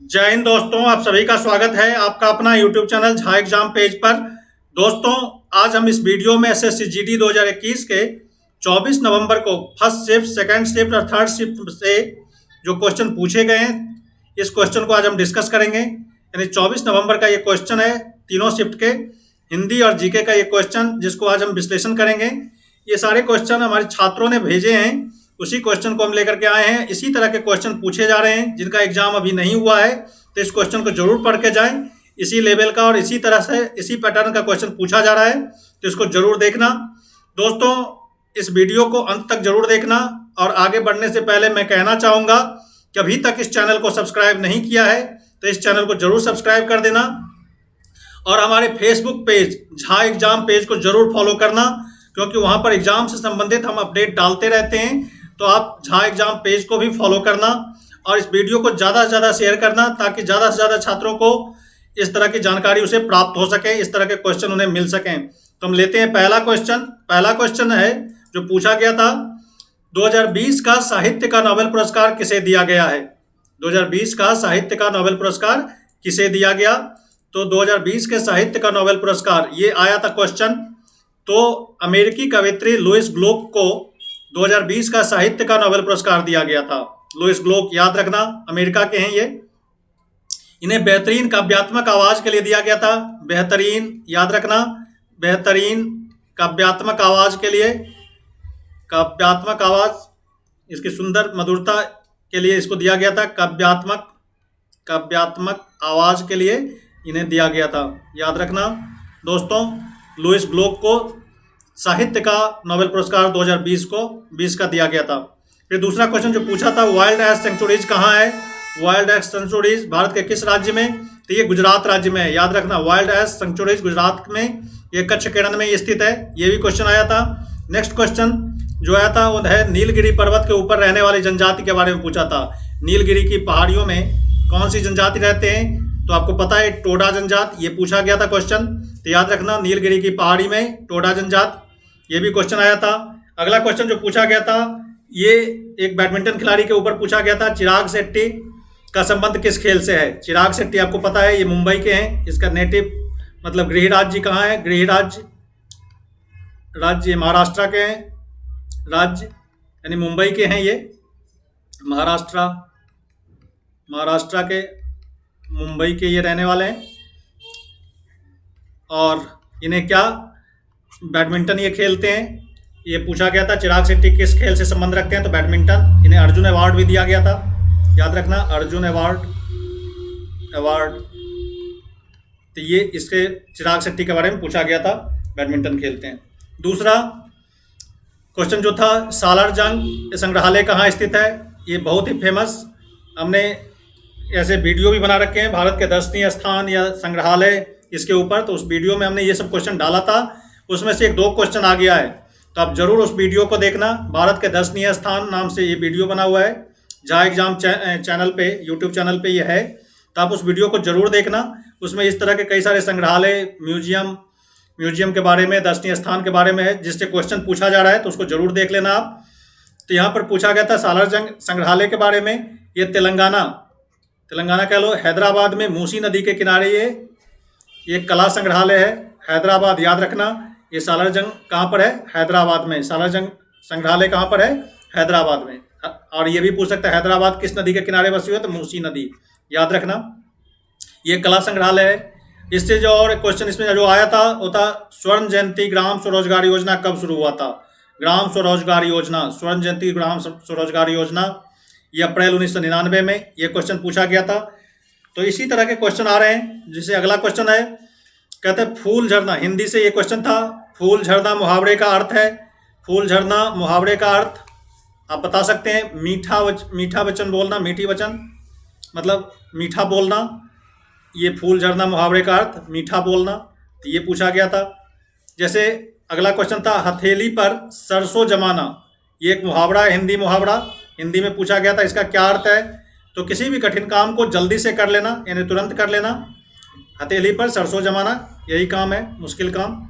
जय हिंद दोस्तों, आप सभी का स्वागत है आपका अपना YouTube channel Jha exam page पर। दोस्तों, आज हम इस वीडियो में एसएससी जीडी 2021 के 24 नवंबर को फर्स्ट शिफ्ट, सेकंड शिफ्ट और थर्ड शिफ्ट से जो क्वेश्चन पूछे गए हैं, इस क्वेश्चन को आज हम डिस्कस करेंगे। यानी 24 नवंबर का ये क्वेश्चन है, तीनों शिफ्ट के हिंदी और जीके का ये क्वेश्चन, जिसको आज हम विश्लेषण करेंगे। ये सारे क्वेश्चन हमारे छात्रों ने भेजे हैं, उसी क्वेश्चन को हम लेकर के आए हैं। इसी तरह के क्वेश्चन पूछे जा रहे हैं जिनका एग्जाम अभी नहीं हुआ है, तो इस क्वेश्चन को जरूर पढ़ के जाएं। इसी लेवल का और इसी तरह से इसी पैटर्न का क्वेश्चन पूछा जा रहा है, तो इसको जरूर देखना। दोस्तों, इस वीडियो को अंत तक जरूर देखना। और आगे बढ़ने से पहले मैं कहना चाहूँगा कि अभी तक इस चैनल को सब्सक्राइब नहीं किया है तो इस चैनल को जरूर सब्सक्राइब कर देना, और हमारे Facebook page Jha exam page को जरूर फॉलो करना, क्योंकि वहाँ पर एग्जाम से संबंधित हम अपडेट डालते रहते हैं। तो आप झा एग्जाम पेज को भी फॉलो करना और इस वीडियो को ज़्यादा से ज़्यादा शेयर करना, ताकि ज़्यादा से ज़्यादा छात्रों को इस तरह की जानकारी उसे प्राप्त हो सके, इस तरह के क्वेश्चन उन्हें मिल सकें। तो हम लेते हैं पहला क्वेश्चन। पहला क्वेश्चन है जो पूछा गया था, 2020 का साहित्य का नोबेल पुरस्कार किसे दिया गया है? 2020 का साहित्य का नोबेल पुरस्कार किसे दिया गया? तो 2020 के साहित्य का नोबेल पुरस्कार ये आया था क्वेश्चन, तो अमेरिकी कवयित्री लुइस ग्लोक को 2020 का साहित्य का नोबेल पुरस्कार दिया गया था। लुइस ग्लोक, याद रखना, अमेरिका के हैं ये। इन्हें बेहतरीन काव्यात्मक आवाज के लिए दिया गया था। बेहतरीन, याद रखना, बेहतरीन काव्यात्मक आवाज के लिए, काव्यात्मक आवाज, इसकी सुंदर मधुरता के लिए इसको दिया गया था। काव्यात्मक आवाज के लिए इन्हें दिया गया था, याद रखना दोस्तों। लुइस ग्लोक को साहित्य का नोबेल पुरस्कार 2020 का दिया गया था। फिर दूसरा क्वेश्चन जो पूछा था, वाइल्ड एस सेंचुरीज कहाँ है? वाइल्ड एस सेंचुरीज भारत के किस राज्य में? तो ये गुजरात राज्य में है, याद रखना। वाइल्ड एस सेंचुरीज गुजरात में, ये कच्छ केरन में स्थित है। ये भी क्वेश्चन आया था। नेक्स्ट क्वेश्चन जो आया था वो है नीलगिरी पर्वत के ऊपर रहने वाली जनजाति के बारे में पूछा था। नीलगिरी की पहाड़ियों में कौन सी जनजाति रहते हैं? तो आपको पता है, टोडा जनजात। ये पूछा गया था क्वेश्चन, तो याद रखना, नीलगिरी की पहाड़ी में टोडा जनजात। ये भी क्वेश्चन आया था। अगला क्वेश्चन जो पूछा गया था, ये एक बैडमिंटन खिलाड़ी के ऊपर पूछा गया था। चिराग शेट्टी का संबंध किस खेल से है? चिराग शेट्टी आपको पता है, ये मुंबई के हैं। इसका नेटिव मतलब गृह राज्य कहाँ है? गृह राज्य महाराष्ट्र के हैं। राज्य यानी मुंबई के हैं ये, महाराष्ट्र के, मुंबई के ये रहने वाले हैं। और इन्हें क्या बैडमिंटन ये खेलते हैं। ये पूछा गया था चिराग शेट्टी किस खेल से संबंध रखते हैं, तो बैडमिंटन। इन्हें अर्जुन अवार्ड भी दिया गया था, याद रखना, अर्जुन अवार्ड। तो ये इसके चिराग शेट्टी के बारे में पूछा गया था, बैडमिंटन खेलते हैं। दूसरा क्वेश्चन जो था, सालारजंग संग्रहालय कहाँ स्थित है? ये बहुत ही फेमस, हमने ऐसे वीडियो भी बना रखे हैं, भारत के दर्शनीय स्थान या संग्रहालय इसके ऊपर। तो उस वीडियो में हमने ये सब क्वेश्चन डाला था, उसमें से 1-2 क्वेश्चन आ गया है, तो आप जरूर उस वीडियो को देखना। भारत के दर्शनीय स्थान नाम से ये वीडियो बना हुआ है, झा एग्जाम चैनल पे, यूट्यूब चैनल पे ये है, तो आप उस वीडियो को जरूर देखना। उसमें इस तरह के कई सारे संग्रहालय, म्यूजियम के बारे में, दर्शनीय स्थान के बारे में है, जिससे क्वेश्चन पूछा जा रहा है, तो उसको जरूर देख लेना आप। तो यहाँ पर पूछा गया था सालारजंग संग्रहालय के बारे में। ये तेलंगाना कह लो, हैदराबाद में मूसी नदी के किनारे ये कला संग्रहालय है, हैदराबाद, याद रखना। ये सालारजंग कहाँ पर है? हैदराबाद में। सालारजंग संग्रहालय कहाँ पर है? हैदराबाद में। और ये भी पूछ सकता है हैदराबाद किस नदी के किनारे बसी हुई है, तो मूसी नदी, याद रखना। ये कला संग्रहालय है। इससे जो और क्वेश्चन इसमें जो आया था वो था, स्वर्ण जयंती ग्राम स्वरोजगार योजना कब शुरू हुआ था? ग्राम स्वरोजगार योजना, स्वर्ण जयंती ग्राम स्वरोजगार योजना, ये अप्रैल 1999 में ये क्वेश्चन पूछा गया था। तो इसी तरह के क्वेश्चन आ रहे हैं। जिसे अगला क्वेश्चन है, कहते हैं फूल झरना, हिंदी से ये क्वेश्चन था। फूल झरना मुहावरे का अर्थ है। फूल झरना मुहावरे का अर्थ आप बता सकते हैं, मीठा वचन बोलना, मीठी वचन मतलब मीठा बोलना। ये फूल झरना मुहावरे का अर्थ मीठा बोलना, तो ये पूछा गया था। जैसे अगला क्वेश्चन था, हथेली पर सरसों जमाना, ये एक मुहावरा है, हिंदी मुहावरा, हिंदी में पूछा गया था। इसका क्या अर्थ है? तो किसी भी कठिन काम को जल्दी से कर लेना, यानी तुरंत कर लेना। हथेली पर सरसों जमाना, यही काम है, मुश्किल काम।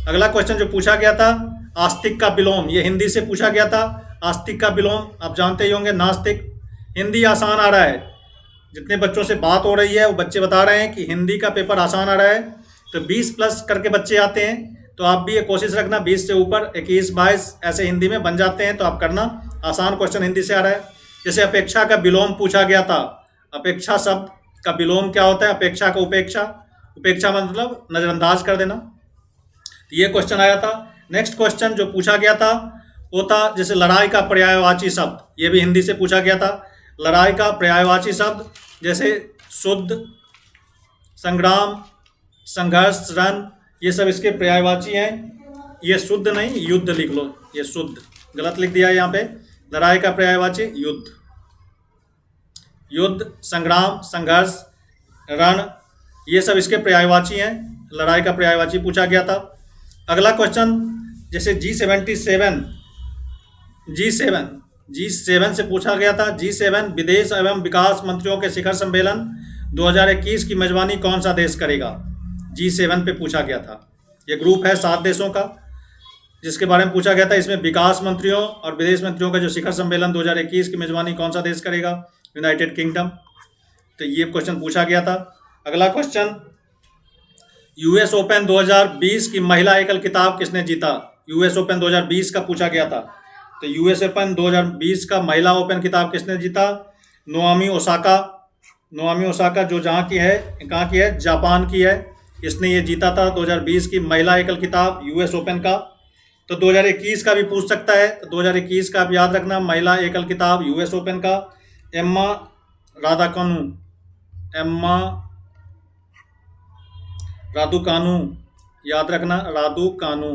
अगला क्वेश्चन जो पूछा गया था, आस्तिक का विलोम, ये हिंदी से पूछा गया था। आस्तिक का विलोम आप जानते ही होंगे, नास्तिक। हिंदी आसान आ रहा है, जितने बच्चों से बात हो रही है वो बच्चे बता रहे हैं कि हिंदी का पेपर आसान आ रहा है, तो 20 प्लस करके बच्चे आते हैं। तो आप भी ये कोशिश रखना 20 से ऊपर 21-22 ऐसे हिंदी में बन जाते हैं, तो आप करना। आसान क्वेश्चन हिंदी से आ रहा है। जैसे अपेक्षा का विलोम पूछा गया था। अपेक्षा शब्द का विलोम क्या होता है? अपेक्षा का उपेक्षा, उपेक्षा मतलब नज़रअंदाज कर देना। तो ये क्वेश्चन आया था। नेक्स्ट क्वेश्चन जो पूछा गया था वो था जैसे लड़ाई का पर्यायवाची शब्द, ये भी हिंदी से पूछा गया था। लड़ाई का पर्यायवाची शब्द जैसे शुद्ध, संग्राम, संघर्ष, रण, ये सब इसके पर्यायवाची हैं। ये शुद्ध नहीं, युद्ध लिख लो, ये शुद्ध गलत लिख दिया है यहाँ पे। लड़ाई का पर्यायवाची युद्ध, युद्ध, संग्राम, संघर्ष, रण, ये सब इसके पर्यायवाची हैं। लड़ाई का पर्यायवाची पूछा गया था। अगला क्वेश्चन जैसे G7 से पूछा गया था। G7 विदेश एवं विकास मंत्रियों के शिखर सम्मेलन 2021 की मेजबानी कौन सा देश करेगा? G7 पे पूछा गया था। ये ग्रुप है 7 देशों का जिसके बारे में पूछा गया था। इसमें विकास मंत्रियों और विदेश मंत्रियों का जो शिखर सम्मेलन 2021 की मेजबानी कौन सा देश करेगा? United kingdom. तो ये क्वेश्चन पूछा गया था। अगला क्वेश्चन यूएस ओपन 2020 की महिला एकल खिताब किसने जीता? यूएस ओपन 2020 का पूछा गया था। तो यूएस ओपन 2020 का महिला ओपन खिताब किसने जीता? नोआमी ओसाका। नोआमी ओसाका जो कहाँ की है? जापान की है। इसने ये जीता था 2020 की महिला एकल खिताब यूएस ओपन का। तो 2021 का भी पूछ सकता है, तो 2021 का आप याद रखना। महिला एकल खिताब यूएस ओपन का एम्मा रादुकानु, याद रखना, रादुकानु।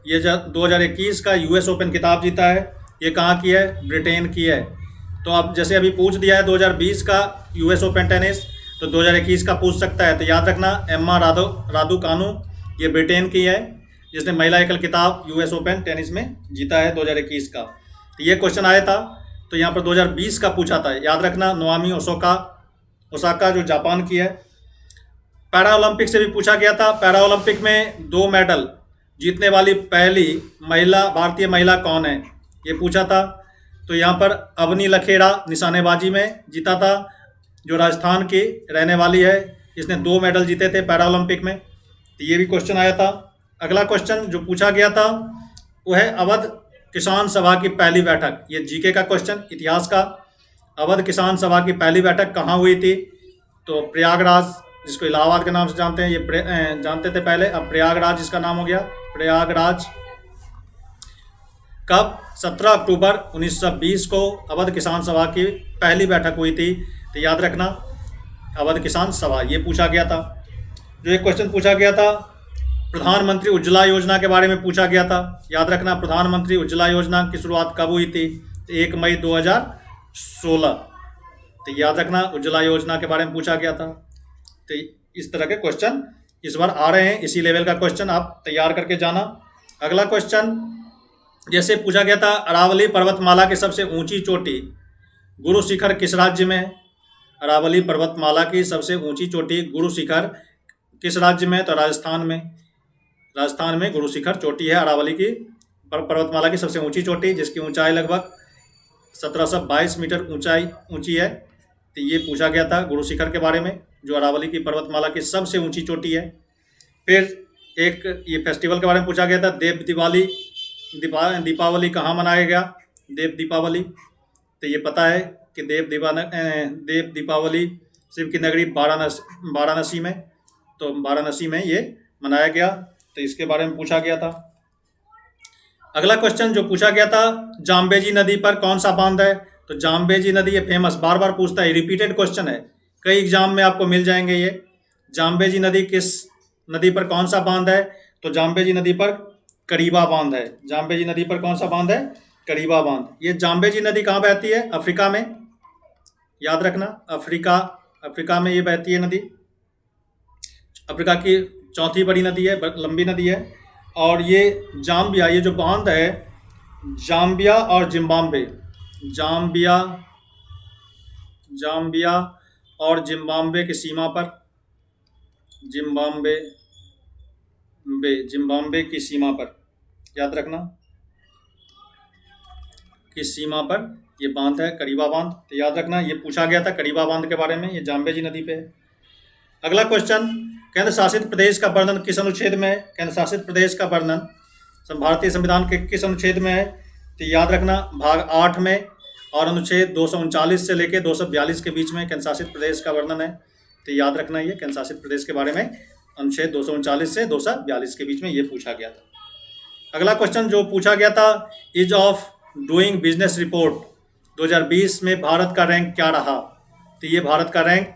ये 2021 का यूएस ओपन खिताब जीता है। ये कहाँ की है? ब्रिटेन की है। तो अब जैसे अभी पूछ दिया है 2020 का यूएस ओपन टेनिस, तो 2021 का पूछ सकता है। तो याद रखना एम्मा रादुकानु, ये ब्रिटेन की है जिसने महिला एकल खिताब यूएस ओपन टेनिस में जीता है 2021 का। तो ये क्वेश्चन आया था। तो यहाँ पर 2020 का पूछा था, याद रखना नोआमी ओसाका जो जापान की है। पैरा ओलंपिक से भी पूछा गया था। पैरा ओलंपिक में 2 मेडल जीतने वाली पहली भारतीय महिला कौन है? ये पूछा था। तो यहाँ पर अवनी लखेड़ा निशानेबाजी में जीता था, जो राजस्थान की रहने वाली है। इसने 2 मेडल जीते थे पैरा ओलंपिक में। तो ये भी क्वेश्चन आया था। अगला क्वेश्चन जो पूछा गया था वो है अवध किसान सभा की पहली बैठक। ये जीके का क्वेश्चन, इतिहास का। अवध किसान सभा की पहली बैठक कहाँ हुई थी? तो प्रयागराज, जिसको इलाहाबाद के नाम से जानते हैं, ये जानते थे पहले, अब प्रयागराज इसका नाम हो गया। प्रयागराज कब? 17 अक्टूबर 1920 को अवध किसान सभा की पहली बैठक हुई थी। तो याद रखना अवध किसान सभा, ये पूछा गया था। जो एक क्वेश्चन पूछा गया था प्रधानमंत्री उज्ज्वला योजना के बारे में पूछा गया था। याद रखना प्रधानमंत्री उज्ज्वला योजना की शुरुआत कब हुई थी? 1 मई 2016। तो याद रखना उज्ज्वला योजना के बारे में पूछा गया था। तो इस तरह के क्वेश्चन इस बार आ रहे हैं। इसी लेवल का क्वेश्चन आप तैयार करके जाना। अगला क्वेश्चन जैसे पूछा गया था अरावली पर्वतमाला की सबसे ऊंची चोटी गुरु शिखर किस राज्य में है? अरावली पर्वतमाला की सबसे ऊंची चोटी गुरु शिखर किस राज्य में? तो राजस्थान में। राजस्थान में गुरु शिखर चोटी है अरावली की पर्वतमाला की सबसे ऊंची चोटी, जिसकी ऊंचाई लगभग 1722 मीटर ऊंची है। तो ये पूछा गया था गुरु शिखर के बारे में, जो अरावली की पर्वतमाला की सबसे ऊंची चोटी है। फिर एक ये फेस्टिवल के बारे में पूछा गया था दीपावली कहाँ मनाया गया? देव दीपावली। तो ये पता है कि देव दीपावली शिव की नगरी वाराणसी में, तो वाराणसी में ये मनाया गया। तो इसके बारे में पूछा गया था। अगला क्वेश्चन जो पूछा गया था जाम्बेजी नदी पर कौन सा बांध है? तो जाम्बेजी नदी, ये फेमस, बार बार पूछता है, रिपीटेड क्वेश्चन है, कई एग्जाम में आपको मिल जाएंगे ये। जाम्बेजी नदी किस नदी पर कौन सा बांध है? तो जाम्बेजी नदी पर करीबा बांध है। जाम्बेजी नदी पर कौन सा बांध है? करीबा बांध। ये जाम्बेजी नदी कहाँ बहती है? अफ्रीका में, याद रखना, अफ्रीका में ये बहती है नदी। अफ्रीका की चौथी बड़ी नदी है, लंबी नदी है। और ये जाम्बिया, ये जो बांध है जाम्बिया और जिम्बाब्वे, जाम्बिया और जिम्बाब्वे की सीमा पर, जिम्बाब्वे की सीमा पर, याद रखना, किस सीमा पर ये बांध है करीबा बांध, तो याद रखना ये पूछा गया था करीबा बांध के बारे में, ये जाम्बेजी नदी पे है। अगला क्वेश्चन, केंद्र शासित प्रदेश का वर्णन किस अनुच्छेद में है? केंद्र शासित प्रदेश का वर्णन भारतीय संविधान के किस अनुच्छेद में है? तो याद रखना भाग 8 में, और अनुच्छेद 239 से लेकर 242 के बीच में केंद्र शासित प्रदेश का वर्णन है। तो याद रखना ये केंद्र शासित प्रदेश के बारे में अनुच्छेद 239 से 242 के बीच में ये पूछा गया था। अगला क्वेश्चन जो पूछा गया था, ease of doing business report 2020 में भारत का रैंक क्या रहा? तो ये भारत का रैंक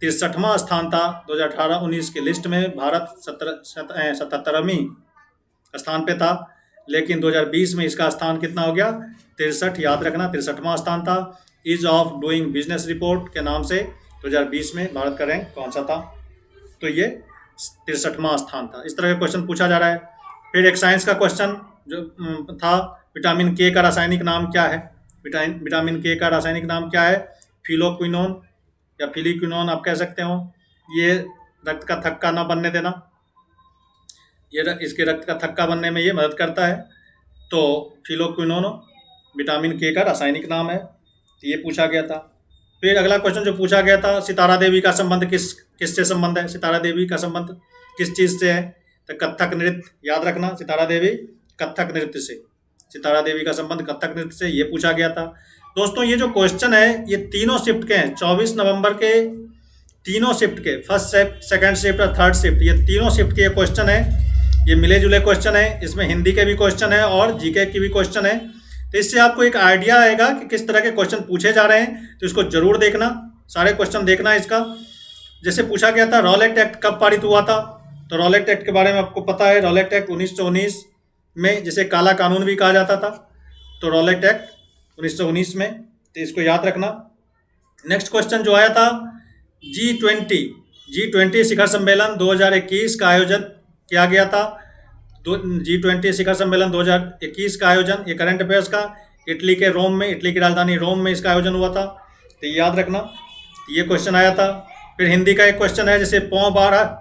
63वां स्थान था। 2018-19 की लिस्ट में भारत 77वें स्थान पे था, लेकिन 2020 में इसका स्थान कितना हो गया? 63। याद रखना 63वां स्थान था। Ease of doing business report के नाम से 2020 में भारत का रैंक कौन सा था? तो ये 63वां स्थान था। इस तरह का क्वेश्चन पूछा जा रहा है। फिर एक साइंस का क्वेश्चन जो था, विटामिन के का रासायनिक नाम क्या है? विटामिन के का रासायनिक नाम क्या है? फिलोक्विनोन या फिलिक्विनोन आप कह सकते हो। ये रक्त का थक्का ना बनने देना, ये इसके रक्त का थक्का बनने में ये मदद करता है। तो फिलोक्विनोन विटामिन के का रासायनिक नाम है। तो ये पूछा गया था। फिर अगला क्वेश्चन जो पूछा गया था, सितारा देवी का संबंध किससे संबंध है? सितारा देवी का संबंध किस चीज़ से है? तो कथक नृत्य। याद रखना सितारा देवी कथक नृत्य से, सितारा देवी का संबंध कथक नृत्य से, ये पूछा गया था। दोस्तों ये जो क्वेश्चन है ये तीनों शिफ्ट के हैं। 24 नवंबर के तीनों शिफ्ट के, फर्स्ट शिफ्ट, सेकंड शिफ्ट और थर्ड शिफ्ट, ये तीनों शिफ्ट के क्वेश्चन है। ये मिले जुले क्वेश्चन है। इसमें हिंदी के भी क्वेश्चन है और जीके की भी क्वेश्चन है। तो इससे आपको एक आइडिया आएगा कि किस तरह के क्वेश्चन पूछे जा रहे हैं। तो इसको जरूर देखना, सारे क्वेश्चन देखना इसका। जैसे पूछा गया था रॉलेट एक्ट कब पारित हुआ था? तो रॉलेट एक्ट के बारे में आपको पता है। रॉलेट एक्ट 1919 में, जिसे काला कानून भी कहा जाता था। तो रॉलेट एक्ट 1919 में, तो इसको याद रखना। नेक्स्ट क्वेश्चन जो आया था, G20 शिखर सम्मेलन 2021 का आयोजन किया गया था। G20 शिखर सम्मेलन 2021 का आयोजन, ये करंट अफेयर्स का, इटली के रोम में, इटली की राजधानी रोम में इसका आयोजन हुआ था। तो ये याद रखना, ये क्वेश्चन आया था। फिर हिंदी का एक क्वेश्चन है, जैसे पौ बारह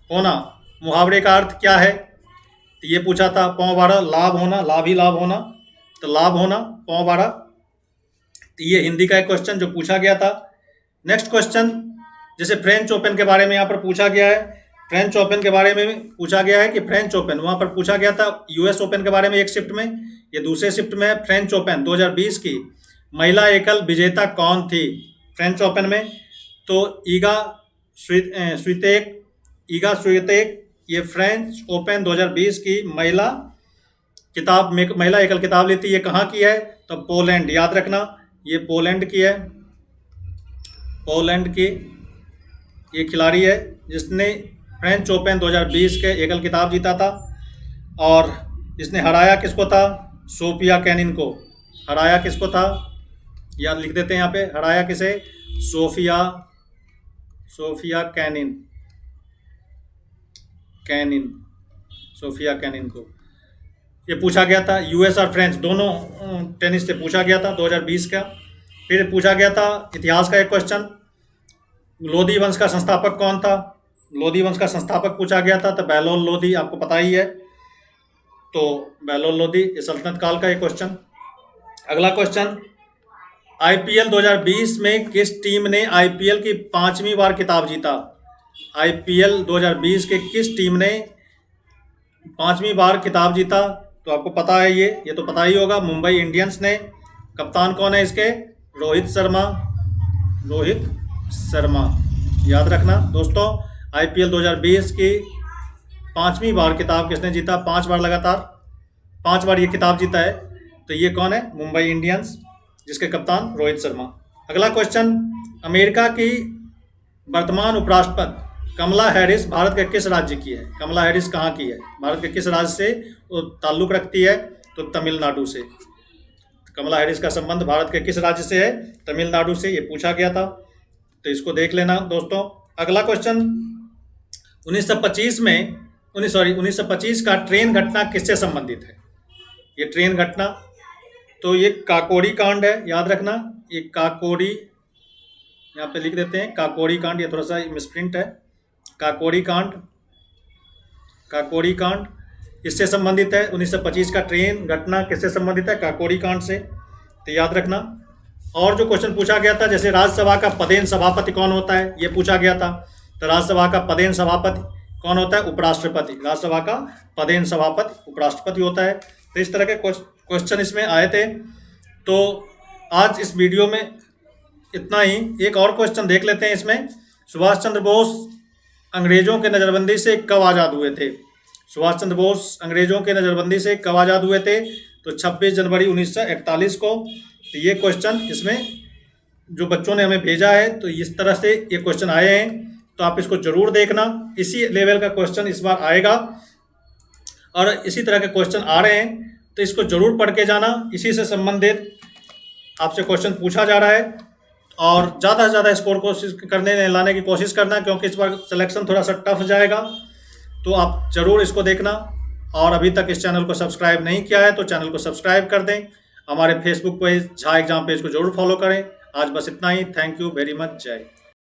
होना, मुहावरे का अर्थ क्या है? तो ये पूछा था। पौ बारह लाभ होना, लाभ ही लाभ होना, तो लाभ होना पौ बारह। तो ये हिंदी का एक क्वेश्चन जो पूछा गया था। नेक्स्ट क्वेश्चन, जैसे फ्रेंच ओपन के बारे में यहाँ पर पूछा गया है। फ्रेंच ओपन के बारे में पूछा गया है कि फ्रेंच ओपन, वहाँ पर पूछा गया था यूएस ओपन के बारे में एक शिफ्ट में, ये दूसरे शिफ्ट में है। फ्रेंच ओपन 2020 की महिला एकल विजेता कौन थी फ्रेंच ओपन में? तो ईगा स्वितेक ये फ्रेंच ओपन 2020 की महिला एकल किताब लेती। ये कहाँ की है? तो पोलैंड। याद रखना ये पोलैंड की है। पोलैंड की ये खिलाड़ी है जिसने फ्रेंच ओपन 2020 के एकल खिताब जीता था। और इसने हराया किसको था? सोफिया कैनिन को। हराया किसको था? याद लिख देते हैं यहाँ पे, हराया किसे? सोफिया कैनिन को। ये पूछा गया था। यूएस और फ्रेंच दोनों टेनिस से पूछा गया था 2020 का। फिर पूछा गया था इतिहास का एक क्वेश्चन, लोधी वंश का संस्थापक कौन था? लोधी वंश का संस्थापक पूछा गया था। तो बहलोल लोधी आपको पता ही है। तो बहलोल लोधी ये सल्तनत काल का एक क्वेश्चन। अगला क्वेश्चन, आईपीएल 2020 में किस टीम ने आईपीएल की 5वीं बार खिताब जीता? आईपीएल 2020 के किस टीम ने 5वीं बार खिताब जीता? तो आपको पता है ये तो पता ही होगा, मुंबई इंडियंस ने। कप्तान कौन है इसके? रोहित शर्मा। याद रखना दोस्तों, आईपीएल 2020 की 5वीं बार खिताब किसने जीता? 5 बार लगातार, 5 बार ये खिताब जीता है। तो ये कौन है? मुंबई इंडियंस, जिसके कप्तान रोहित शर्मा। अगला क्वेश्चन, अमेरिका की वर्तमान उपराष्ट्रपति कमला हैरिस भारत के किस राज्य की है? कमला हैरिस कहाँ की है? भारत के किस राज्य से वो ताल्लुक़ रखती है? तो तमिलनाडु से। कमला हैरिस का संबंध भारत के किस राज्य से है? तमिलनाडु से। ये पूछा गया था, तो इसको देख लेना दोस्तों। अगला क्वेश्चन, 1925 का ट्रेन घटना किससे संबंधित है? ये ट्रेन घटना, तो ये काकोरी कांड है। याद रखना ये काकोरी, यहाँ पे लिख देते हैं काकोरी कांड, ये थोड़ा सा मिसप्रिंट है। काकोरी कांड इससे संबंधित है। 1925 का ट्रेन घटना किससे संबंधित है? काकोरी कांड से। तो याद रखना और जो क्वेश्चन पूछा गया था, जैसे राज्यसभा का पदेन सभापति कौन होता है, ये पूछा गया था। तो राज्यसभा का पदेन सभापति कौन होता है? उपराष्ट्रपति। राज्यसभा का पदेन सभापति उपराष्ट्रपति होता है। तो इस तरह के क्वेश्चन इसमें आए थे। तो आज इस वीडियो में इतना ही। एक और क्वेश्चन देख लेते हैं इसमें। सुभाष चंद्र बोस अंग्रेजों के नज़रबंदी से कब आज़ाद हुए थे? सुभाष चंद्र बोस अंग्रेजों के नज़रबंदी से कब आज़ाद हुए थे? तो 26 जनवरी 1941 को। तो ये क्वेश्चन इसमें जो बच्चों ने हमें भेजा है, तो इस तरह से ये क्वेश्चन आए हैं। तो आप इसको ज़रूर देखना, इसी लेवल का क्वेश्चन इस बार आएगा और इसी तरह के क्वेश्चन आ रहे हैं। तो इसको ज़रूर पढ़ के जाना, इसी से संबंधित आपसे क्वेश्चन पूछा जा रहा है। और ज़्यादा से ज़्यादा स्कोर कोशिश लाने की कोशिश करना, क्योंकि इस बार सिलेक्शन थोड़ा सा टफ जाएगा। तो आप ज़रूर इसको देखना। और अभी तक इस चैनल को सब्सक्राइब नहीं किया है तो चैनल को सब्सक्राइब कर दें। हमारे Facebook page Jha exam page को जरूर फॉलो करें। आज बस इतना ही। Thank you very much. जय।